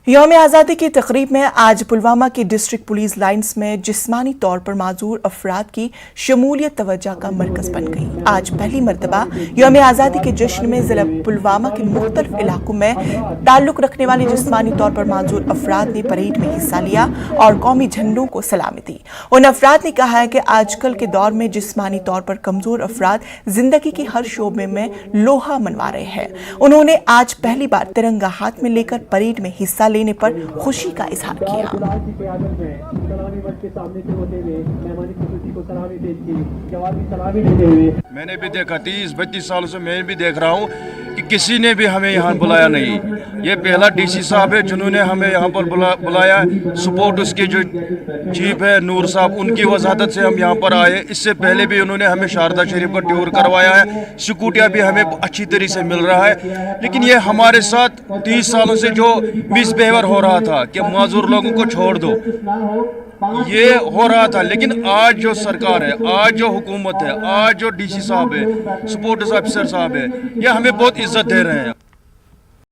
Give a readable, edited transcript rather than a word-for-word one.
यौम आज़ादी की तकरीब में आज पुलवामा की डिस्ट्रिक्ट पुलिस लाइन्स में जिस्मानी तौर पर माजूर अफराद की शमूलियत तवज्जो का मरकज बन गई। आज पहली मरतबा यौम आज़ादी के जश्न में जिला पुलवामा के मुख्तलिफ इलाकों में ताल्लुक रखने वाले जिस्मानी तौर पर माजूर अफराद ने परेड में हिस्सा लिया और कौमी झंडों को सलामी दी। उन अफराद ने कहा है कि आजकल के दौर में जिस्मानी तौर पर कमजोर अफराद जिंदगी की हर शोबे में लोहा मनवा रहे हैं। उन्होंने आज पहली बार तिरंगा हाथ में लेकर परेड में हिस्सा लेने पर खुशी का इजहार किया। मैंने भी देखा 30-32 सालों से मैं भी देख रहा हूँ कि किसी ने भी हमें यहाँ बुलाया नहीं। ये पहला डीसी साहब है जिन्होंने हमें यहाँ पर बुलाया। सपोर्ट उसके जो चीफ है नूर साहब, उनकी वजाहत से हम यहाँ पर आए। इससे पहले भी उन्होंने हमें शारदा शरीफ का टूर करवाया है। सिक्योरिटी भी हमें अच्छी तरीके से मिल रहा है। लेकिन ये हमारे साथ 30 सालों से जो मिसबिहेवियर हो रहा था कि माजूर लोगों को छोड़ दो, ये हो रहा था। लेकिन आज जो सरकार है, आज जो हुकूमत है, आज जो डीसी साहब है, सपोर्ट ऑफिसर साहब है, ये हमें बहुत इज्जत दे रहे हैं।